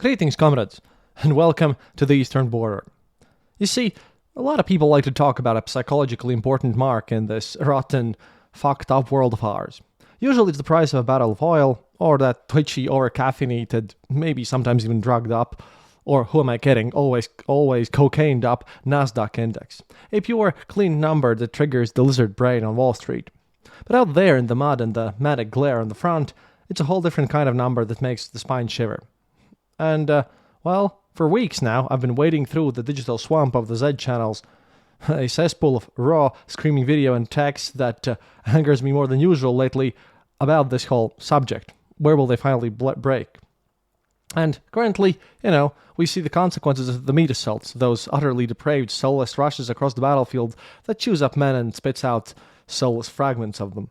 Greetings, comrades, and welcome to the eastern border. You see, a lot of people like to talk about a psychologically important mark in this rotten, fucked up world of ours. Usually it's the price of a barrel of oil, or that twitchy, over-caffeinated, maybe sometimes even drugged up, or who am I kidding, always cocained up Nasdaq index. A pure, clean number that triggers the lizard brain on Wall Street. But out there in the mud and the manic glare on the front, it's a whole different kind of number that makes the spine shiver. And, for weeks now, I've been wading through the digital swamp of the Z channels, a cesspool of raw, screaming video and text that angers me more than usual lately about this whole subject. Where will they finally break? And currently, we see the consequences of the meat assaults, those utterly depraved, soulless rushes across the battlefield that chews up men and spits out soulless fragments of them.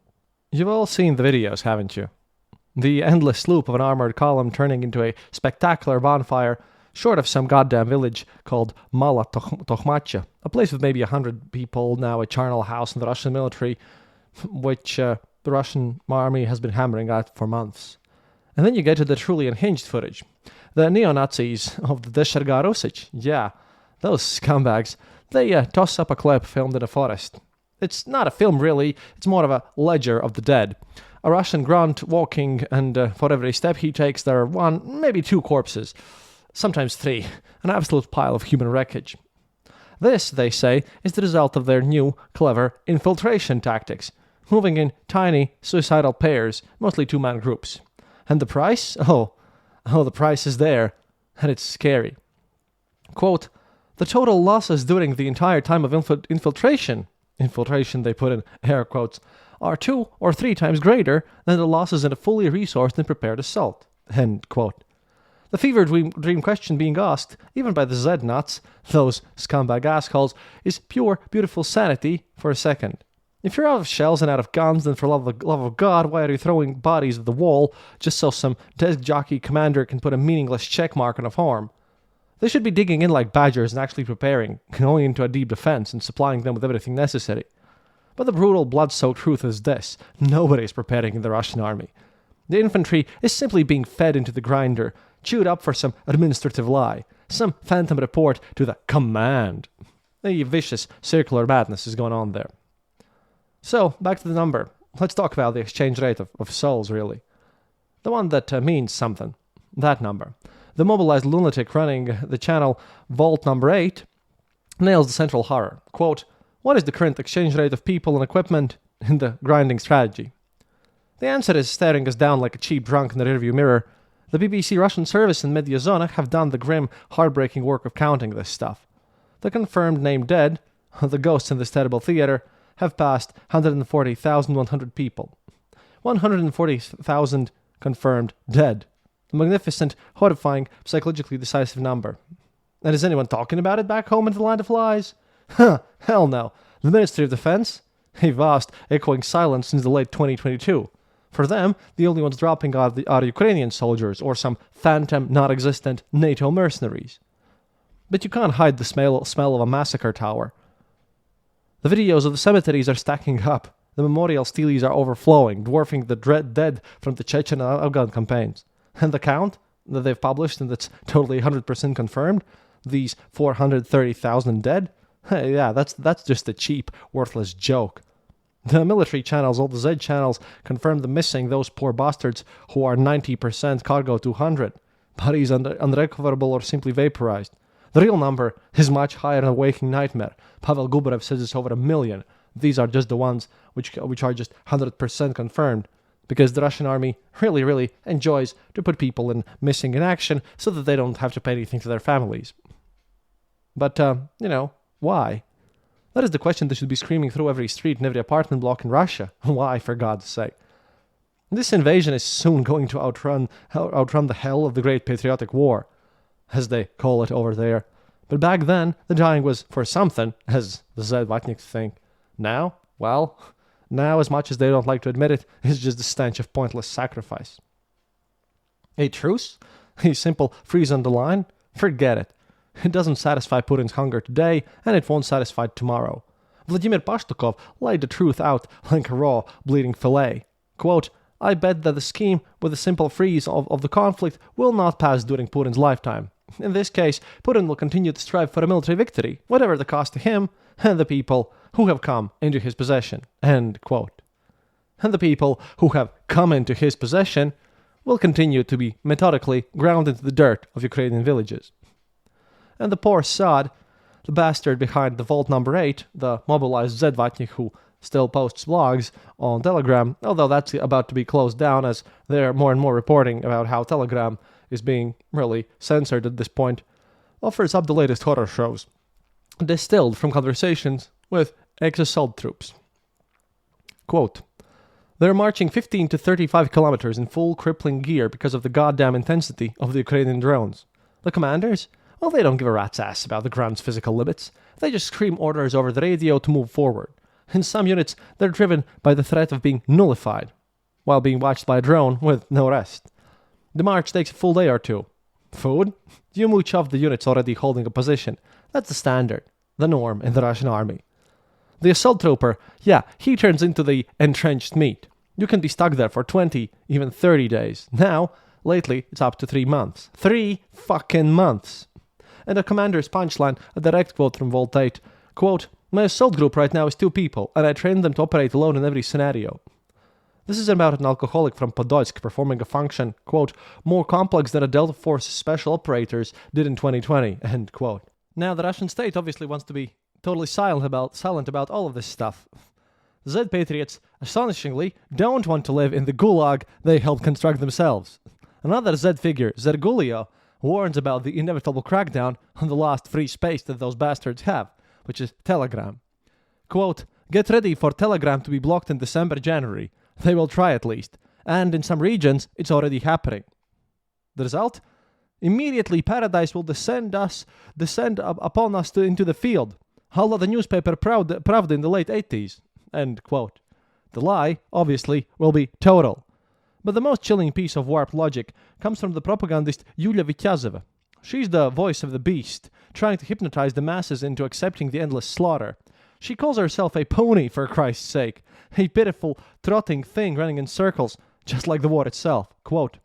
You've all seen the videos, haven't you? The endless loop of an armored column turning into a spectacular bonfire, short of some goddamn village called Mala Tokhmatcha, a place with maybe 100 people, now a charnel house in the Russian military, which the Russian army has been hammering at for months. And then you get to the truly unhinged footage. The neo-Nazis of the Desherga Rusic, yeah, those scumbags, they toss up a clip filmed in a forest. It's not a film really, it's more of a ledger of the dead. A Russian grunt walking, and for every step he takes there are one, maybe two corpses. Sometimes three. An absolute pile of human wreckage. This, they say, is the result of their new, clever infiltration tactics, moving in tiny, suicidal pairs, mostly two-man groups. And the price? Oh, the price is there, and it's scary. Quote, the total losses during the entire time of infiltration they put in air quotes, are 2 or 3 times greater than the losses in a fully resourced and prepared assault. End quote. The fever dream question being asked, even by the Z-nuts, those scumbag assholes, is pure, beautiful sanity for a second. If you're out of shells and out of guns, then for love of God, why are you throwing bodies at the wall just so some desk jockey commander can put a meaningless checkmark on a form? They should be digging in like badgers and actually preparing, going into a deep defense and supplying them with everything necessary. But the brutal, blood-soaked truth is this. Nobody is preparing in the Russian army. The infantry is simply being fed into the grinder, chewed up for some administrative lie, some phantom report to the command. A vicious circular madness is going on there. So, back to the number. Let's talk about the exchange rate of souls, really. The one that means something. That number. The mobilized lunatic running the channel Vault number 8 nails the central horror. Quote, what is the current exchange rate of people and equipment in the grinding strategy? The answer is staring us down like a cheap drunk in the rearview mirror. The BBC Russian service and Mediazona have done the grim, heartbreaking work of counting this stuff. The confirmed named dead, the ghosts in this terrible theater, have passed 140,100 people. 140,000 confirmed dead. A magnificent, horrifying, psychologically decisive number. And is anyone talking about it back home in the land of lies? Huh, hell no. The Ministry of Defense? A vast, echoing silence since the late 2022. For them, the only ones dropping are Ukrainian soldiers or some phantom, not-existent NATO mercenaries. But you can't hide the smell of a massacre tower. The videos of the cemeteries are stacking up. The memorial steles are overflowing, dwarfing the dead from the Chechen and Afghan campaigns. And the count that they've published, and that's totally 100% confirmed, these 430,000 dead? Yeah, that's just a cheap, worthless joke. The military channels, all the Z channels, confirm the missing, those poor bastards who are 90% cargo 200. Bodies unrecoverable or simply vaporized. The real number is much higher in a waking nightmare. Pavel Gubarev says it's over 1 million. These are just the ones which are just 100% confirmed. Because the Russian army really, really enjoys to put people in missing in action so that they don't have to pay anything to their families. But, why? That is the question that should be screaming through every street and every apartment block in Russia. Why, for God's sake? This invasion is soon going to outrun the hell of the Great Patriotic War, as they call it over there. But back then, the dying was for something, as the Z-vatniks think. Now, well, now as much as they don't like to admit it, it's just the stench of pointless sacrifice. A truce? A simple freeze on the line? Forget it. It doesn't satisfy Putin's hunger today, and it won't satisfy tomorrow. Vladimir Pashtukov laid the truth out like a raw, bleeding fillet. Quote, I bet that the scheme with a simple freeze of the conflict will not pass during Putin's lifetime. In this case, Putin will continue to strive for a military victory, whatever the cost to him and the people who have come into his possession." End quote. And the people who have come into his possession will continue to be methodically ground into the dirt of Ukrainian villages. And the poor sod, the bastard behind the Vault number 8, the mobilized Z-vatnik who still posts blogs on Telegram, although that's about to be closed down as there are more and more reporting about how Telegram is being really censored at this point, offers up the latest horror shows, distilled from conversations with ex-assault troops. Quote, "They're marching 15 to 35 kilometers in full crippling gear because of the goddamn intensity of the Ukrainian drones. The commanders? Well, they don't give a rat's ass about the ground's physical limits. They just scream orders over the radio to move forward. In some units, they're driven by the threat of being nullified, while being watched by a drone with no rest. The march takes a full day or two. Food? You mooch off the units already holding a position. That's the standard, the norm in the Russian army. The assault trooper, yeah, he turns into the entrenched meat. You can be stuck there for 20, even 30 days. Now, lately, it's up to 3 months. 3 fucking months." And a commander's punchline, a direct quote from Vault 8, quote, "My assault group right now is 2 people, and I train them to operate alone in every scenario." This is about an alcoholic from Podolsk performing a function, quote, "more complex than a Delta Force special operators did in 2020, end quote. Now, the Russian state obviously wants to be totally silent about all of this stuff. The Z-patriots, astonishingly, don't want to live in the gulag they helped construct themselves. Another Z-figure, Zergulio, warns about the inevitable crackdown on the last free space that those bastards have, which is Telegram. Quote, "Get ready for Telegram to be blocked in December, January. They will try at least. And in some regions, it's already happening. The result? Immediately paradise will descend upon us into the field. All of the newspaper Pravda in the late 80s. End quote. The lie, obviously, will be total. But the most chilling piece of warped logic comes from the propagandist Yulia Vityazova. She's the voice of the beast, trying to hypnotize the masses into accepting the endless slaughter. She calls herself a pony, for Christ's sake, a pitiful, trotting thing running in circles, just like the war itself. Quote,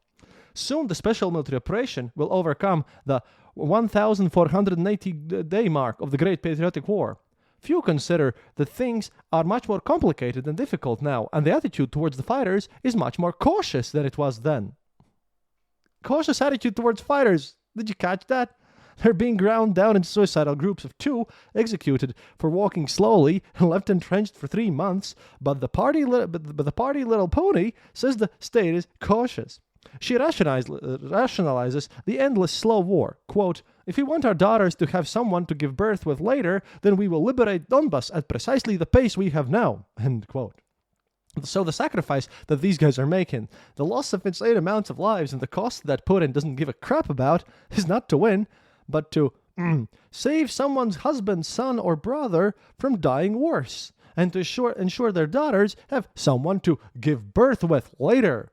"Soon the special military operation will overcome the 1,480-day mark of the Great Patriotic War. Few consider that things are much more complicated and difficult now, and the attitude towards the fighters is much more cautious than it was then." Cautious attitude towards fighters. Did you catch that? They're being ground down in suicidal groups of 2, executed for walking slowly, and left entrenched for 3 months, but the party little pony says the state is cautious. She rationalizes the endless slow war. Quote, "If we want our daughters to have someone to give birth with later, then we will liberate Donbas at precisely the pace we have now." End quote. So the sacrifice that these guys are making, the loss of insane amounts of lives and the cost that Putin doesn't give a crap about, is not to win, but to save someone's husband, son, or brother from dying worse, and to ensure their daughters have someone to give birth with later.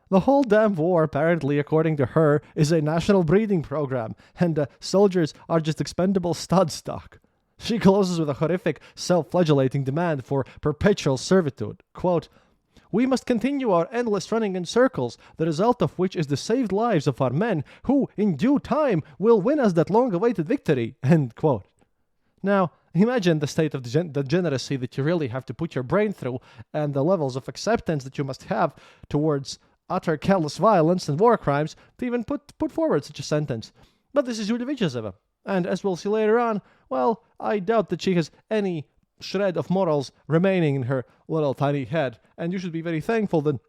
The whole damn war, apparently, according to her, is a national breeding program, and the soldiers are just expendable stud stock. She closes with a horrific, self-flagellating demand for perpetual servitude. Quote, "We must continue our endless running in circles, the result of which is the saved lives of our men, who, in due time, will win us that long-awaited victory." End quote. Now, imagine the state of degeneracy that you really have to put your brain through, and the levels of acceptance that you must have towards utter callous violence and war crimes to even put forward such a sentence. But this is Yulia Vityazova, and as we'll see later on, well, I doubt that she has any shred of morals remaining in her little tiny head, and you should be very thankful that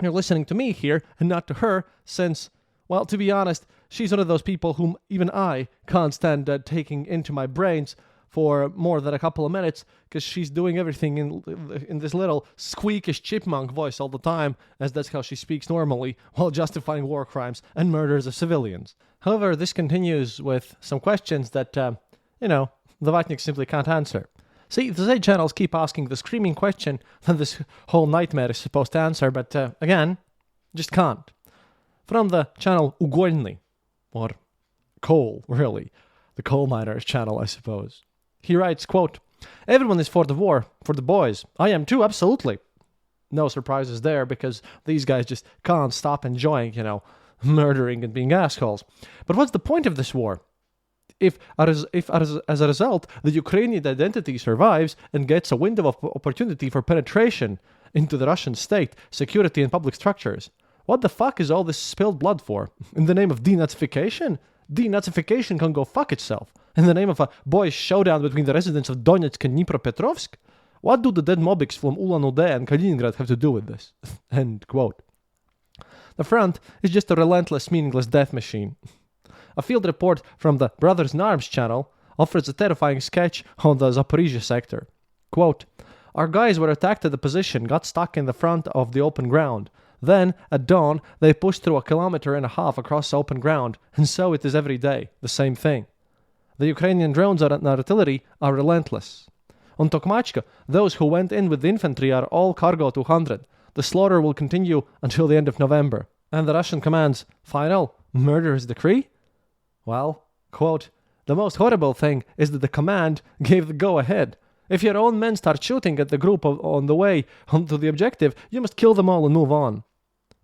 you're listening to me here and not to her, since, well, to be honest, she's one of those people whom even I can't stand taking into my brains for more than a couple of minutes, because she's doing everything in this little squeakish chipmunk voice all the time, as that's how she speaks normally, while justifying war crimes and murders of civilians. However, this continues with some questions that, the Vatniks simply can't answer. See, the Z channels keep asking the screaming question that this whole nightmare is supposed to answer, but, again, just can't. From the channel Ugolny, or Coal, really, the coal miners channel, I suppose. He writes, quote, "Everyone is for the war, for the boys. I am too, absolutely. no surprises there because these guys just can't stop enjoying, murdering and being assholes. But what's the point of this war? If as a result, the Ukrainian identity survives and gets a window of opportunity for penetration into the Russian state, security, and public structures, what the fuck is all this spilled blood for? In the name of denazification? Denazification can go fuck itself. In the name of a boys' showdown between the residents of Donetsk and Dnipropetrovsk? What do the dead Mobiks from Ulan-Ude and Kaliningrad have to do with this? End quote. The front is just a relentless, meaningless death machine. A field report from the Brothers in Arms channel offers a terrifying sketch on the Zaporizhia sector. Quote, "Our guys were attacked at the position, got stuck in the front of the open ground. Then, at dawn, they pushed through 1.5 kilometers across open ground, and so it is every day, the same thing. The Ukrainian drones and artillery are relentless. On Tokmachka, those who went in with the infantry are all cargo 200. The slaughter will continue until the end of November. And the Russian command's final, murderous decree? Well, quote, the most horrible thing is that the command gave the go-ahead. If your own men start shooting at the group on the way to the objective, you must kill them all and move on.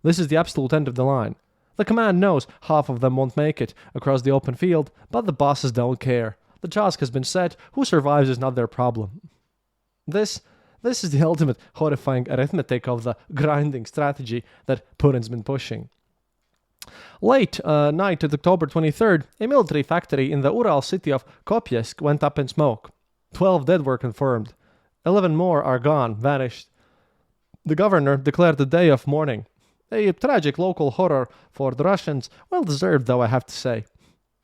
This is the absolute end of the line. The command knows half of them won't make it across the open field, but the bosses don't care. The task has been set. Who survives is not their problem." This is the ultimate horrifying arithmetic of the grinding strategy that Putin's been pushing. Late night of October 23rd, a military factory in the Ural city of Kopysk went up in smoke. 12 dead were confirmed. 11 more are gone, vanished. The governor declared a day of mourning. A tragic local horror for the Russians, well deserved though, I have to say.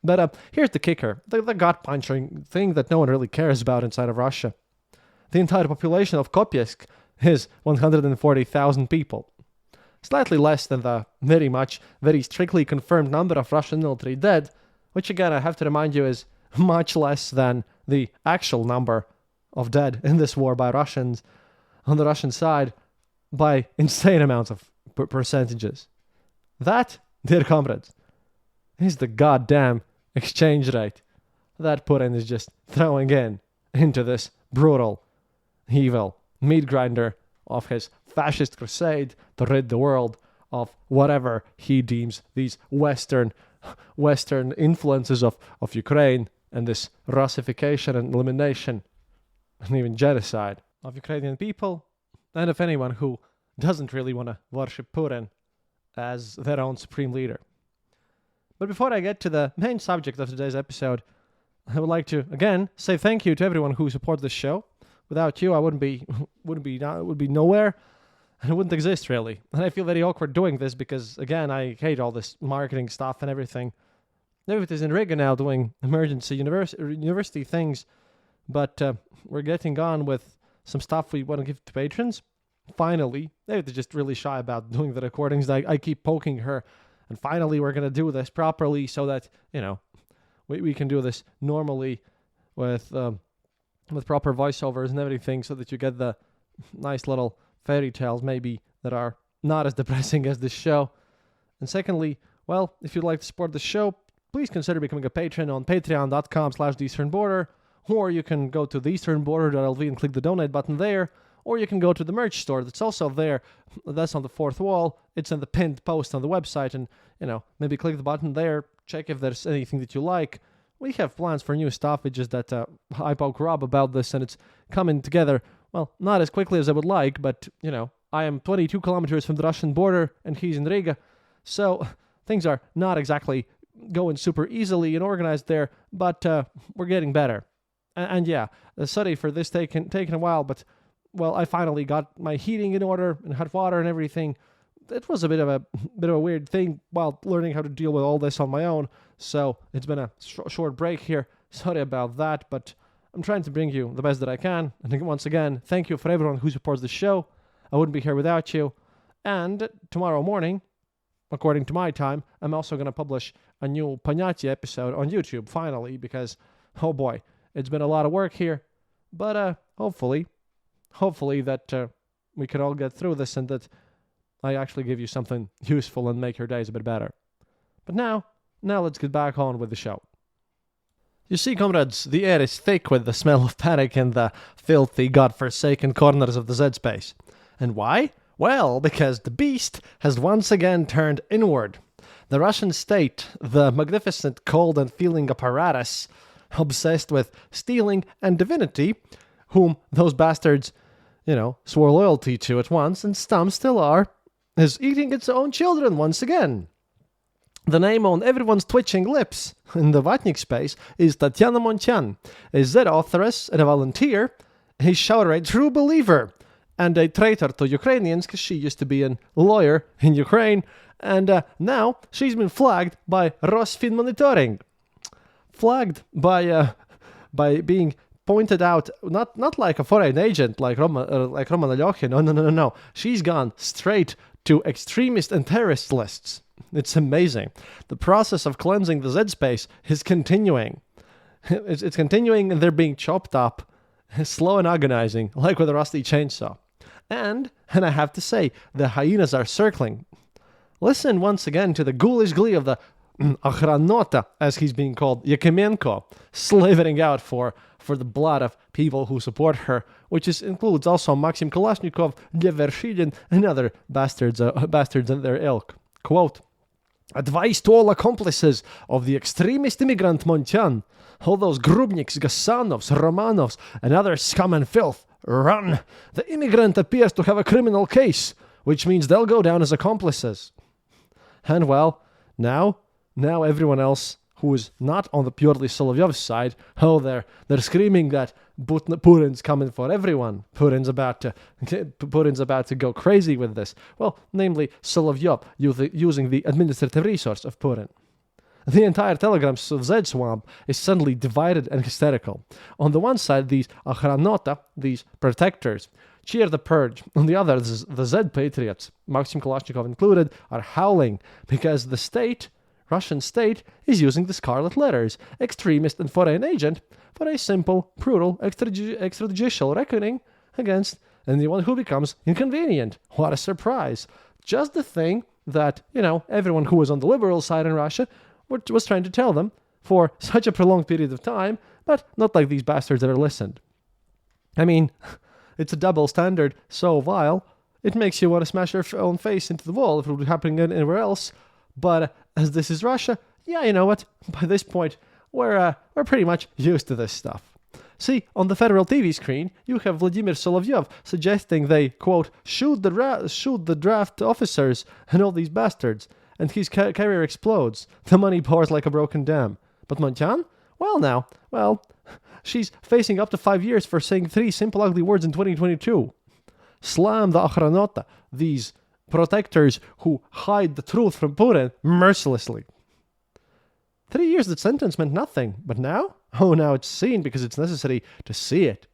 But here's the kicker, the gut-punching thing that no one really cares about inside of Russia. The entire population of Kopysk is 140,000 people. Slightly less than the very strictly confirmed number of Russian military dead, which again I have to remind you is much less than the actual number of dead in this war by Russians on the Russian side by insane amounts of percentages. That, dear comrades, is the goddamn exchange rate that Putin is just throwing into this brutal, evil meat grinder of his fascist crusade to rid the world of whatever he deems these Western influences of Ukraine and this Russification and elimination and even genocide of Ukrainian people and of anyone who doesn't really want to worship Putin as their own supreme leader. But before I get to the main subject of today's episode, I would like to again say thank you to everyone who supports this show. Without you, I would be nowhere, and it wouldn't exist really. And I feel very awkward doing this because again, I hate all this marketing stuff and everything. Everybody's in Riga now doing emergency university things, but we're getting on with some stuff we want to give to patrons. Finally, they're just really shy about doing the recordings. I keep poking her, and finally we're going to do this properly so that, we can do this normally with proper voiceovers and everything so that you get the nice little fairy tales maybe that are not as depressing as this show. And secondly, well, if you'd like to support the show, please consider becoming a patron on patreon.com/theeasternborder, or you can go to theeasternborder.lv and click the donate button there, or you can go to the merch store that's also there. That's on the fourth wall. It's in the pinned post on the website, and, maybe click the button there, check if there's anything that you like. We have plans for new stuff. It's just that I poke Rob about this, and it's coming together, well, not as quickly as I would like, but, I am 22 kilometers from the Russian border, and he's in Riga, so things are not exactly going super easily and organized there, but we're getting better. And yeah, sorry for this taking a while, but, well, I finally got my heating in order and hot water and everything. It was a bit of a weird thing while learning how to deal with all this on my own. So it's been a short break here. Sorry about that, but I'm trying to bring you the best that I can. And once again, thank you for everyone who supports the show. I wouldn't be here without you. And tomorrow morning, according to my time, I'm also going to publish a new Panyati episode on YouTube, finally, because, oh boy, it's been a lot of work here. But hopefully that we can all get through this and that I actually give you something useful and make your days a bit better. But now let's get back on with the show. You see, comrades, the air is thick with the smell of panic in the filthy, godforsaken corners of the Z-space. And why? Well, because the beast has once again turned inward. The Russian state, the magnificent cold and feeling apparatus, obsessed with stealing and divinity, whom those bastards, swore loyalty to at once, and some still are, is eating its own children once again. The name on everyone's twitching lips in the Vatnik space is Tatyana Montyan, a Z-authoress and a volunteer, a shouter, a true believer, and a traitor to Ukrainians because she used to be a lawyer in Ukraine, and now she's been flagged by Rosfinmonitoring. Flagged by being pointed out, not like a foreign agent like Roman Alyokhin. No. She's gone straight to extremist and terrorist lists. It's amazing. The process of cleansing the Z space is continuing. It's continuing, and they're being chopped up, slow and agonizing, like with a rusty chainsaw. And I have to say, the hyenas are circling. Listen once again to the ghoulish glee of the Akhranota, as he's being called, Yakimenko, slavering out for the blood of people who support her, which includes also Maxim Kalashnikov, Yevershidin, and other bastards in their ilk. Quote, "Advice to all accomplices of the extremist immigrant Montyan, all those Grubniks, Gasanovs, Romanovs, and other scum and filth, run! The immigrant appears to have a criminal case, which means they'll go down as accomplices." And well, now everyone else who is not on the purely Solovyov side, they're screaming that Putin's coming for everyone. Putin's about to go crazy with this. Well, namely Solovyov using the administrative resource of Putin. The entire Telegram Z swamp is suddenly divided and hysterical. On the one side, these Akhranota, these protectors, cheer the purge. On the other, the Z patriots, Maxim Kalashnikov included, are howling because the Russian state, is using the scarlet letters, extremist and foreign agent, for a simple, brutal, extrajudicial reckoning against anyone who becomes inconvenient. What a surprise. Just the thing that, everyone who was on the liberal side in Russia was trying to tell them for such a prolonged period of time, but not like these bastards ever listened. I mean, it's a double standard so vile, it makes you want to smash your own face into the wall if it would be happening anywhere else. But as this is Russia, yeah, you know what? By this point, we're pretty much used to this stuff. See, on the federal TV screen, you have Vladimir Solovyov suggesting they, quote, shoot the draft officers and all these bastards, and his career explodes. The money pours like a broken dam. But Montyan? Well, she's facing up to 5 years for saying 3 simple ugly words in 2022. Slam the Akhranota, these protectors who hide the truth from Putin mercilessly. 3 years that sentence meant nothing, but now? Oh, now it's seen because it's necessary to see it.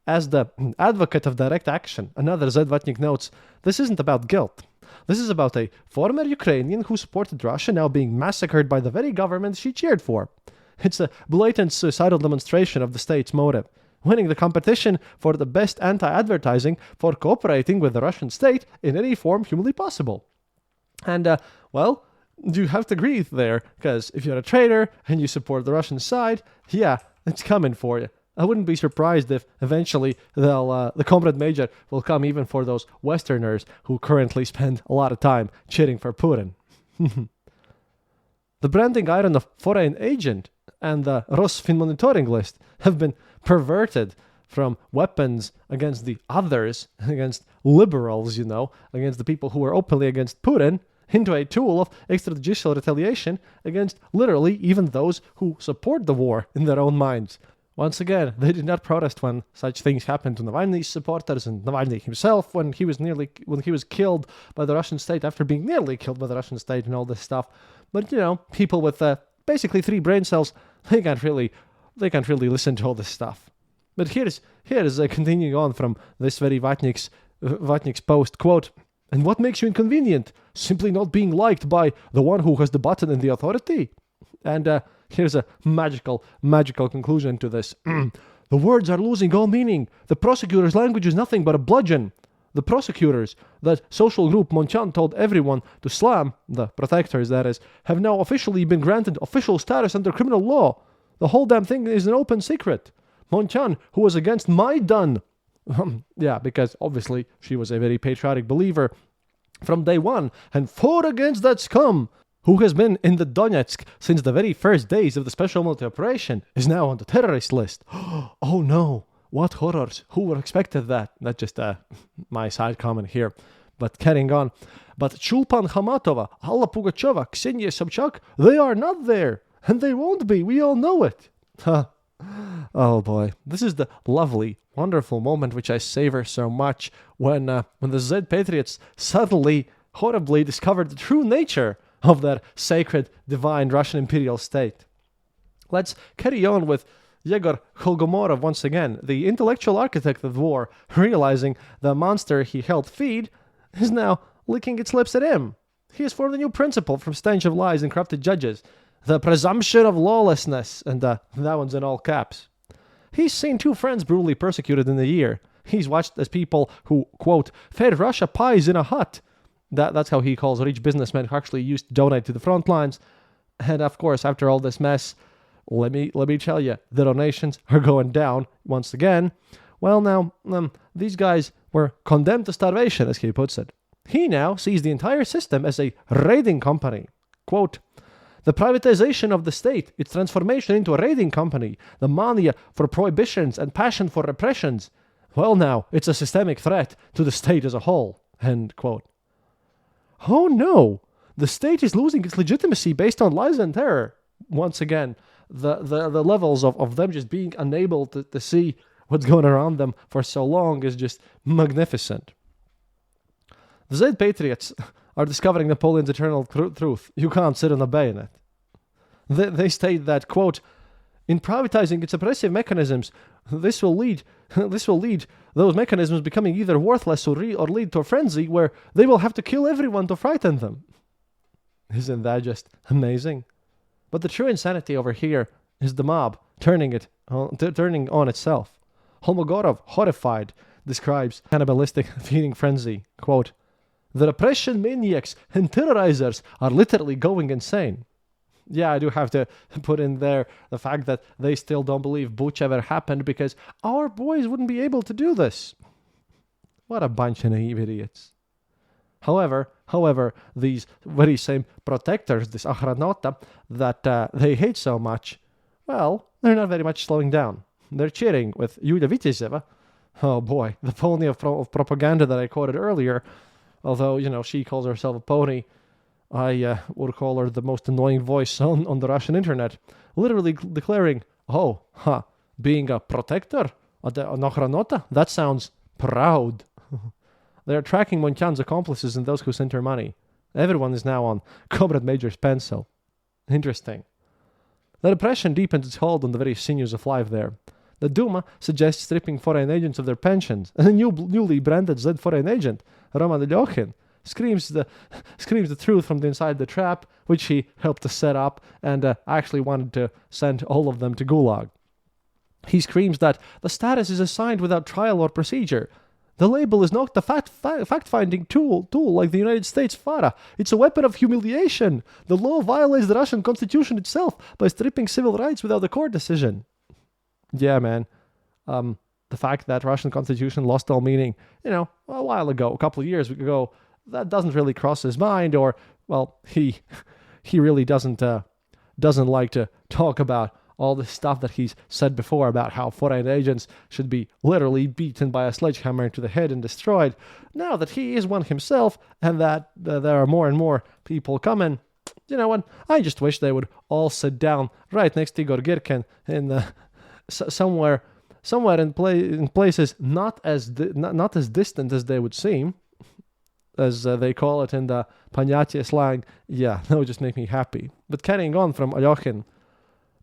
As the advocate of direct action, another Z-vatnik notes, this isn't about guilt. This is about a former Ukrainian who supported Russia now being massacred by the very government she cheered for. It's a blatant suicidal demonstration of the state's motive, winning the competition for the best anti-advertising for cooperating with the Russian state in any form humanly possible. And, well, you have to agree there, because if you're a traitor and you support the Russian side, yeah, it's coming for you. I wouldn't be surprised if eventually the Comrade Major will come even for those Westerners who currently spend a lot of time cheering for Putin. The branding iron of foreign agent and the Rosfinmonitoring list have been perverted from weapons against the others, against liberals, against the people who are openly against Putin, into a tool of extrajudicial retaliation against literally even those who support the war in their own minds. Once again, they did not protest when such things happened to Navalny's supporters and Navalny himself when he was killed by the Russian state after being nearly killed by the Russian state and all this stuff. But people with basically 3 brain cells, they can't really listen to all this stuff. But here is continuing on from this very Vatnik's post, quote, "And what makes you inconvenient? Simply not being liked by the one who has the button and the authority?" And here's a magical conclusion to this. "The words are losing all meaning. The prosecutor's language is nothing but a bludgeon. The prosecutors, that social group Montyan told everyone to slam, the protectors that is, have now officially been granted official status under criminal law. The whole damn thing is an open secret. Montyan, who was against Maidan, Yeah, because obviously she was a very patriotic believer from day one and fought against that scum who has been in the Donetsk since the very first days of the special military operation, is now on the terrorist list. Oh no, what horrors. Who would have expected that? Not just my side comment here, but carrying on. But Chulpan Hamatova, Alla Pugacheva, Ksenia Sobchak, they are not there. And they won't be. We all know it. Oh boy. This is the lovely, wonderful moment which I savor so much when the Z-patriots suddenly, horribly discovered the true nature of that sacred, divine Russian imperial state. Let's carry on with Yegor Holgomorov once again, the intellectual architect of war, realizing the monster he helped feed is now licking its lips at him. He has formed a new principle from stench of lies and corrupted judges, the presumption of lawlessness, and that one's in all caps. He's seen 2 friends brutally persecuted in a year. He's watched as people who, quote, fed Russia pies in a hut. That's how he calls rich businessmen who actually used to donate to the front lines. And of course, after all this mess, let me tell you, the donations are going down once again. Well, now, these guys were condemned to starvation, as he puts it. He now sees the entire system as a raiding company. Quote, the privatization of the state, its transformation into a raiding company, the mania for prohibitions and passion for repressions. Well, now, it's a systemic threat to the state as a whole. End quote. Oh no! The state is losing its legitimacy based on lies and terror. Once again, the levels of them just being unable to see what's going around them for so long is just magnificent. The Z-patriots are discovering Napoleon's eternal truth. You can't sit on a bayonet. They state that, quote, in privatizing its oppressive mechanisms, this will lead those mechanisms becoming either worthless or lead to a frenzy where they will have to kill everyone to frighten them. Isn't that just amazing? But the true insanity over here is the mob turning on itself. Holmogorov, horrified, describes cannibalistic feeding frenzy. Quote, the repression maniacs and terrorizers are literally going insane. Yeah, I do have to put in there the fact that they still don't believe Butch ever happened because our boys wouldn't be able to do this. What a bunch of naive idiots. However, these very same protectors, this Ahranota, that they hate so much, well, they're not very much slowing down. They're cheering with Yulia Vitezeva. Oh boy, the pony of propaganda that I quoted earlier, although, she calls herself a pony, I would call her the most annoying voice on the Russian internet, literally declaring, being a protector, an Ahranota, that sounds proud. They are tracking Montyan's accomplices and those who sent her money. Everyone is now on Comrade Major's pencil. Interesting. The repression deepens its hold on the very sinews of life there. The Duma suggests stripping foreign agents of their pensions, and the newly branded Z foreign agent, Roman Ilyokhin, screams the truth from inside the trap, which he helped to set up and actually wanted to send all of them to Gulag. He screams that the status is assigned without trial or procedure. The label is not the fact-finding tool like the United States FARA. It's a weapon of humiliation. The law violates the Russian constitution itself by stripping civil rights without a court decision. Yeah, man. The fact that Russian constitution lost all meaning, a while ago, a couple of years ago, that doesn't really cross his mind, or, well, he really doesn't like to talk about all the stuff that he's said before about how foreign agents should be literally beaten by a sledgehammer into the head and destroyed. Now that he is one himself, and that there are more and more people coming, what? I just wish they would all sit down right next to Igor Girkin in somewhere in places not as distant as they would seem, as they call it in the Panyatya slang. Yeah, that would just make me happy. But carrying on from Alyokhin,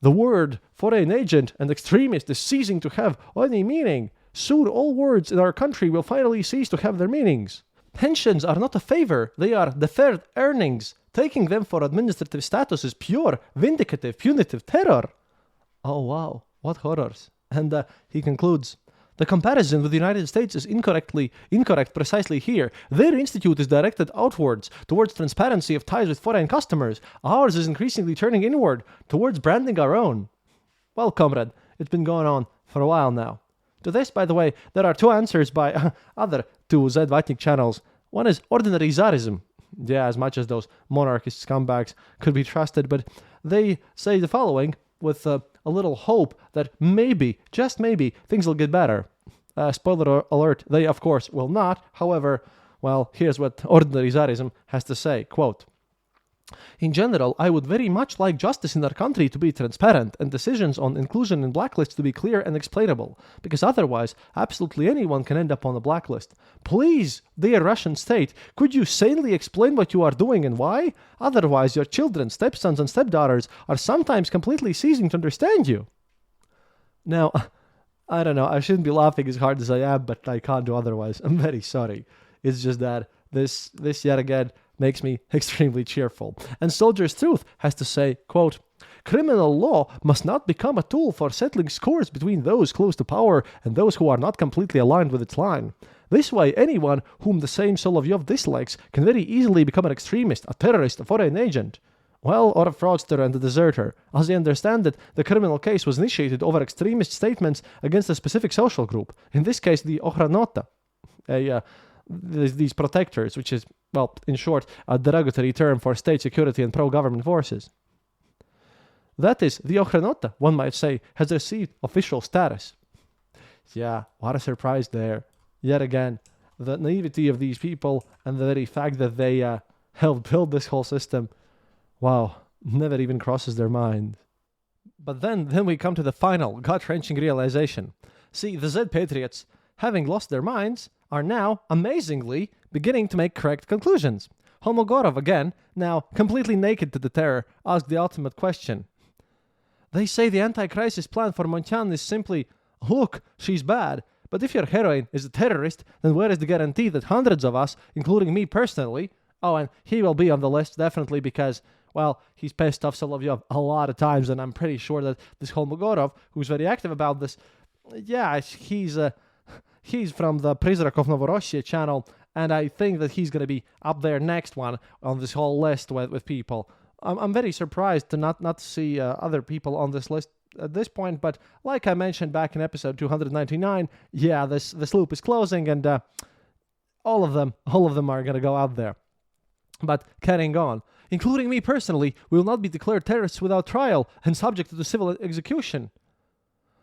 the word foreign agent and extremist is ceasing to have any meaning. Soon all words in our country will finally cease to have their meanings. Pensions are not a favor, they are deferred earnings. Taking them for administrative status is pure, vindicative, punitive terror. Oh wow, what horrors. And he concludes, the comparison with the United States is incorrect precisely here. Their institute is directed outwards, towards transparency of ties with foreign customers. Ours is increasingly turning inward, towards branding our own. Well, comrade, it's been going on for a while now. To this, by the way, there are two answers by other two Z-vatnik channels. One is ordinary Tsarism. Yeah, as much as those monarchist scumbags could be trusted, but they say the following with a little hope that maybe, just maybe, things will get better. Spoiler alert, they of course will not. However, well, here's what ordinary Tsarism has to say, quote, "In general, I would very much like justice in our country to be transparent and decisions on inclusion in blacklists to be clear and explainable, because otherwise, absolutely anyone can end up on a blacklist. Please, dear Russian state, could you sanely explain what you are doing and why? Otherwise, your children, stepsons, and stepdaughters are sometimes completely ceasing to understand you." Now, I don't know, I shouldn't be laughing as hard as I am, but I can't do otherwise. I'm very sorry. It's just that this yet again makes me extremely cheerful. And Soldier's Truth has to say, quote, "Criminal law must not become a tool for settling scores between those close to power and those who are not completely aligned with its line. This way, anyone whom the same Solovyov dislikes can very easily become an extremist, a terrorist, a foreign agent. Well, or a fraudster and a deserter. As I understand it, the criminal case was initiated over extremist statements against a specific social group, in this case the Ochranota, these protectors, which is, well, in short, a derogatory term for state security and pro-government forces. That is, the Ochranota, one might say, has received official status." Yeah, what a surprise there. Yet again, the naivety of these people and the very fact that they helped build this whole system, wow, never even crosses their mind. But then we come to the final, gut-wrenching realization. See, the Z-patriots, having lost their minds, are now, amazingly, beginning to make correct conclusions. Holmogorov, again, now completely naked to the terror, asked the ultimate question. They say the anti-crisis plan for Montyan is simply, look, she's bad, but if your heroine is a terrorist, then where is the guarantee that hundreds of us, including me personally, oh, and he will be on the list definitely because, well, he's pissed off Solovyov a lot of times, and I'm pretty sure that this Holmogorov, who's very active about this, yeah, he's from the Prizrakov Novorossiya channel, and I think that he's going to be up there next one on this whole list with people. I'm very surprised to not see other people on this list at this point, but like I mentioned back in episode 299, yeah, this loop is closing, and all of them are going to go out there. But carrying on, including me personally, we will not be declared terrorists without trial and subject to the civil execution.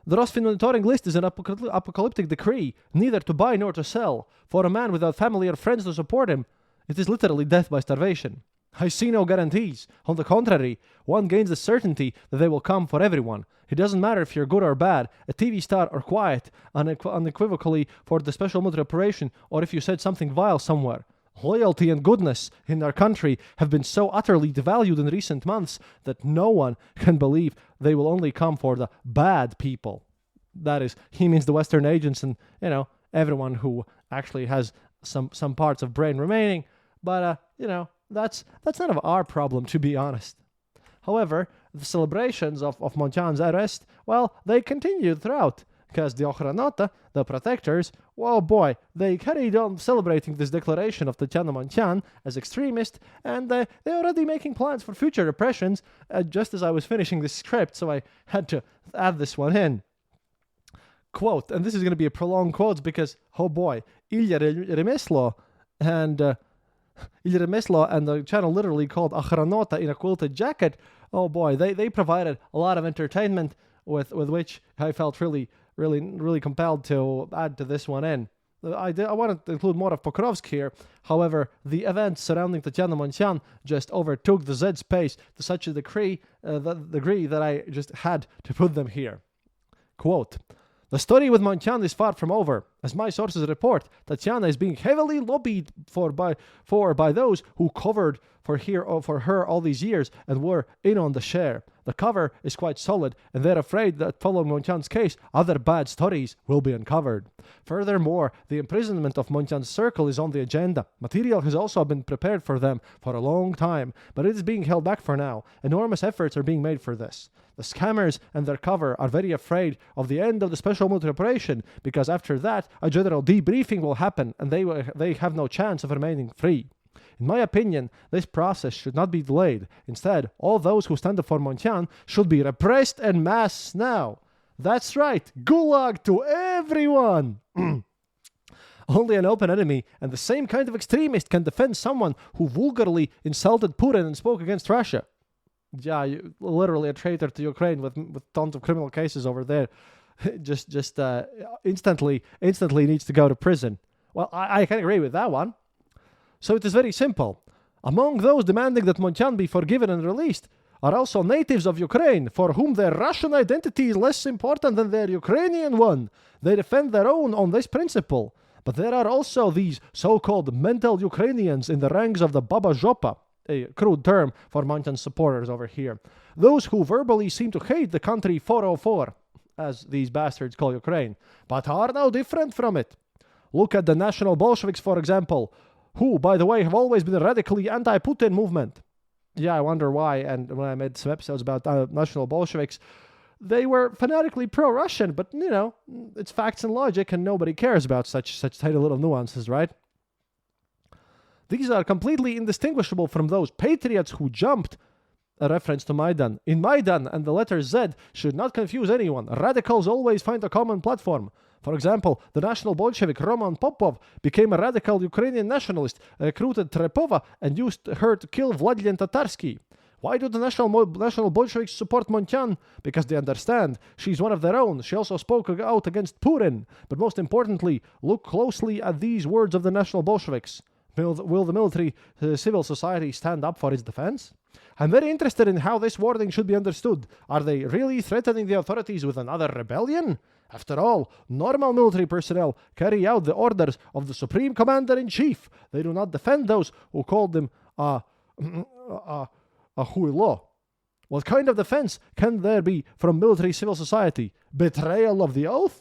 The Rosfin monitoring list is an apocalyptic decree, neither to buy nor to sell. For a man without family or friends to support him, it is literally death by starvation. I see no guarantees. On the contrary, one gains the certainty that they will come for everyone. It doesn't matter if you're good or bad, a TV star or quiet, unequivocally for the special military operation, or if you said something vile somewhere. Loyalty and goodness in our country have been so utterly devalued in recent months that no one can believe they will only come for the bad people. That is, he means the Western agents and, everyone who actually has some parts of brain remaining. But, that's none of our problem, to be honest. However, the celebrations of Montyan's arrest, well, they continued throughout. Because the Ochranota, the protectors, oh boy, they carried on celebrating this declaration of Tatyana Montyan as extremist, and they're already making plans for future repressions, just as I was finishing this script, so I had to add this one in. Quote, and this is going to be a prolonged quote because, oh boy, Ilya Remeslo and the channel literally called Ochranota in a quilted jacket, oh boy, they provided a lot of entertainment with which I felt really compelled to add to this one in. I wanted to include more of Pokrovsk here. However, the events surrounding Tatyana Montyan just overtook the Z space to such a degree that I just had to put them here. Quote, the story with Montyan is far from over. As my sources report, Tatyana is being heavily lobbied for by those who covered for her all these years and were in on the share. The cover is quite solid, and they're afraid that following Montyan's case, other bad stories will be uncovered. Furthermore, the imprisonment of Montyan's circle is on the agenda. Material has also been prepared for them for a long time, but it is being held back for now. Enormous efforts are being made for this. The scammers and their cover are very afraid of the end of the special military operation, because after that, a general debriefing will happen, and they have no chance of remaining free. In my opinion, this process should not be delayed. Instead, all those who stand up for Montyan should be repressed en masse now. That's right, gulag to everyone. Only an open enemy and the same kind of extremist can defend someone who vulgarly insulted Putin and spoke against Russia. Yeah, literally a traitor to Ukraine with tons of criminal cases over there. just instantly needs to go to prison. Well, I can agree with that one. So it is very simple. Among those demanding that Montyan be forgiven and released are also natives of Ukraine, for whom their Russian identity is less important than their Ukrainian one. They defend their own on this principle. But there are also these so-called mental Ukrainians in the ranks of the Baba Zhopa, a crude term for Montyan supporters over here. Those who verbally seem to hate the country 404, as these bastards call Ukraine, but are no different from it. Look at the National Bolsheviks, for example, who, by the way, have always been a radically anti-Putin movement. Yeah, I wonder why, and when I made some episodes about National Bolsheviks, they were fanatically pro-Russian, but, you know, it's facts and logic, and nobody cares about such tiny little nuances, right? These are completely indistinguishable from those patriots who jumped, a reference to Maidan. In Maidan and the letter Z should not confuse anyone. Radicals always find a common platform. For example, the National Bolshevik Roman Popov became a radical Ukrainian nationalist, recruited Trepova, and used her to kill Vladimir Tatarsky. Why do the National Bolsheviks support Montyan? Because they understand she's one of their own. She also spoke out against Putin. But most importantly, look closely at these words of the National Bolsheviks. Will the military civil society stand up for its defense? I'm very interested in how this wording should be understood. Are they really threatening the authorities with another rebellion? After all, normal military personnel carry out the orders of the Supreme Commander-in-Chief. They do not defend those who call them huilo. What kind of defense can there be from military civil society? Betrayal of the oath?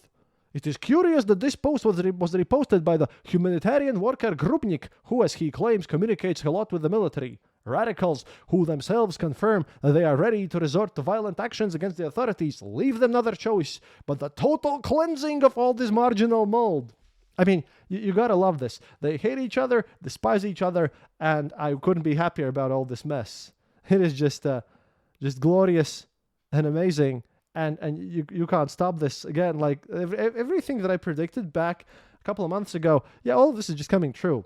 It is curious that this post was reposted by the humanitarian worker Grubnik, who, as he claims, communicates a lot with the military. Radicals, who themselves confirm that they are ready to resort to violent actions against the authorities, leave them no other choice but the total cleansing of all this marginal mold. I mean, you gotta love this. They hate each other, despise each other, and I couldn't be happier about all this mess. It is just glorious and amazing, and you can't stop this. Again, like everything that I predicted back a couple of months ago, yeah, all of this is just coming true.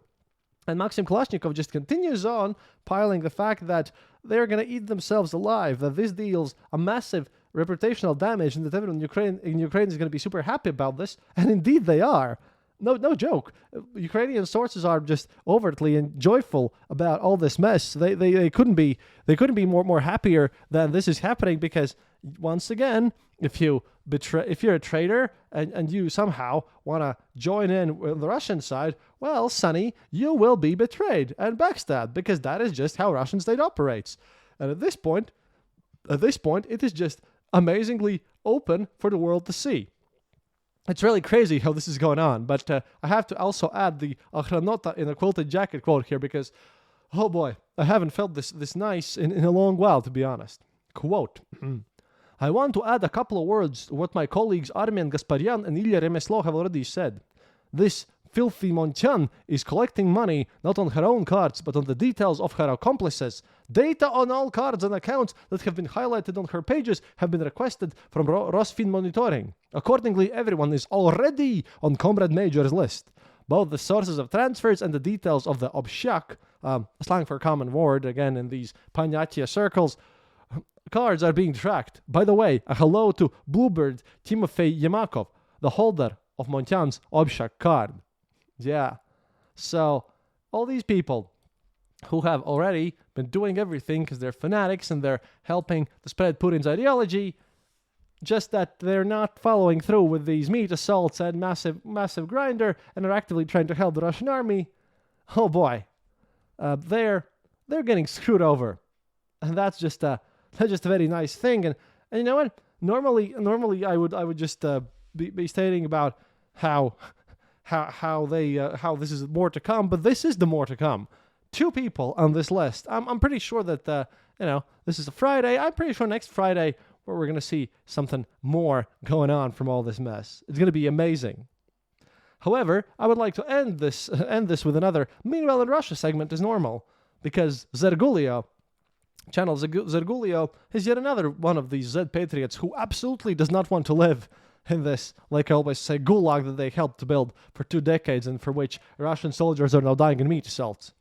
And Maxim Kalashnikov just continues on piling the fact that they're going to eat themselves alive, that this deals a massive reputational damage, and that everyone in Ukraine is going to be super happy about this, and indeed they are. No joke. Ukrainian sources are just overtly and joyful about all this mess. They couldn't be more happier than this is happening, because once again, if you're a traitor and you somehow want to join in with the Russian side, well, Sonny, you will be betrayed and backstabbed, because that is just how Russian state operates. And at this point, it is just amazingly open for the world to see. It's really crazy how this is going on, but I have to also add the Achranota in a quilted jacket quote here, because, oh boy, I haven't felt this nice in a long while, to be honest. Quote, I want to add a couple of words to what my colleagues Armen Gasparyan and Ilya Remeslo have already said. This filthy Montyan is collecting money not on her own cards, but on the details of her accomplices. Data on all cards and accounts that have been highlighted on her pages have been requested from Rosfin Monitoring. Accordingly, everyone is already on Comrade Major's list. Both the sources of transfers and the details of the obshak, slang for common word, again in these Panyatya circles, cards are being tracked. By the way, a hello to Bluebird Timofey Yemakov, the holder of Montyan's obshak card. Yeah, so all these people who have already been doing everything because they're fanatics and they're helping to spread Putin's ideology, just that they're not following through with these meat assaults and massive grinder and are actively trying to help the Russian army, oh boy, they're getting screwed over. And that's just a very nice thing. And you know what? Normally I would just be stating about how this is more to come, but this is the more to come. 2 people on this list. I'm pretty sure that this is a Friday. I'm pretty sure next Friday we're going to see something more going on from all this mess. It's going to be amazing. However, I would like to end this with another Meanwhile in Russia segment as normal, because Zergulio Channel Zergulio is yet another one of these Z-patriots who absolutely does not want to live in this, like I always say, gulag that they helped to build for 2 decades and for which Russian soldiers are now dying in meat assaults.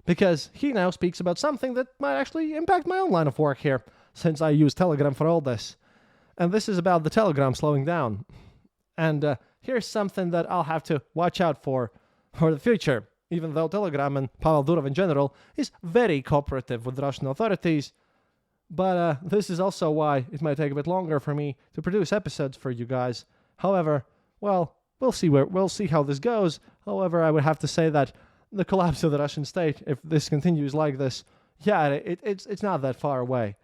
Because he now speaks about something that might actually impact my own line of work here, since I use Telegram for all this. And this is about the Telegram slowing down. And here's something that I'll have to watch out for the future, even though Telegram and Pavel Durov in general is very cooperative with the Russian authorities. But this is also why it might take a bit longer for me to produce episodes for you guys. However, well, we'll see how this goes. However, I would have to say that the collapse of the Russian state, if this continues like this, yeah, it's not that far away.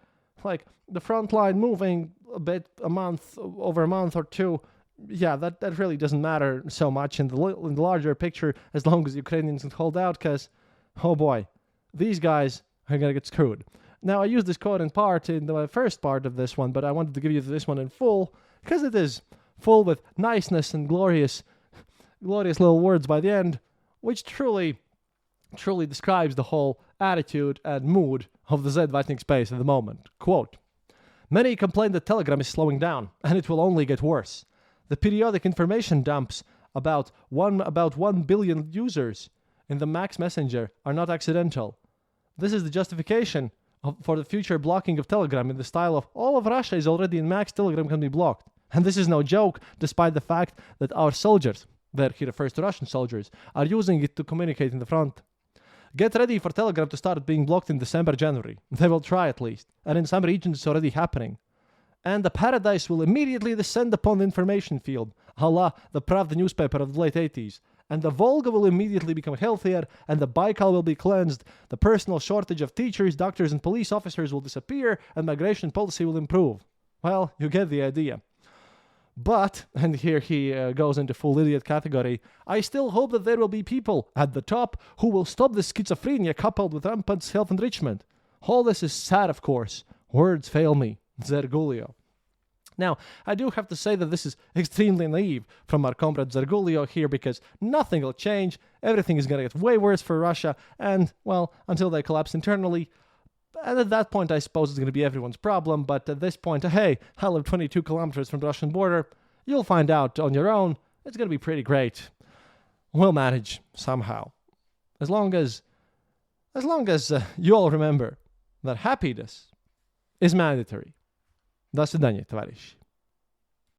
Like, the front line moving over a month or two, yeah, that really doesn't matter so much in the larger picture as long as the Ukrainians can hold out, because, oh boy, these guys are going to get screwed. Now, I used this quote in part in the first part of this one, but I wanted to give you this one in full, because it is full with niceness and glorious little words by the end, which truly describes the whole attitude and mood of the Z-vatnik space at the moment. Quote, "Many complain that Telegram is slowing down, and it will only get worse. The periodic information dumps about 1 billion users in the Max Messenger are not accidental. This is the justification for the future blocking of Telegram in the style of all of Russia is already in Max, Telegram can be blocked. And this is no joke, despite the fact that our soldiers," there he refers to Russian soldiers, "are using it to communicate in the front. Get ready for Telegram to start being blocked in December, January. They will try at least, and in some regions it's already happening. And the paradise will immediately descend upon the information field, a la the Pravda newspaper of the late 80s. And the Volga will immediately become healthier, and the Baikal will be cleansed. The personal shortage of teachers, doctors, and police officers will disappear, and migration policy will improve." Well, you get the idea. But, and here he goes into full idiot category, "I still hope that there will be people at the top who will stop the schizophrenia coupled with rampant self-enrichment. All this is sad, of course. Words fail me. Zergulio." Now, I do have to say that this is extremely naive from our comrade Zergulio here, because nothing will change, everything is going to get way worse for Russia, and, well, until they collapse internally. And at that point, I suppose it's going to be everyone's problem, but at this point, hey, I live 22 kilometers from the Russian border. You'll find out on your own. It's going to be pretty great. We'll manage somehow. As long as you all remember that happiness is mandatory. До свидания, товарищи.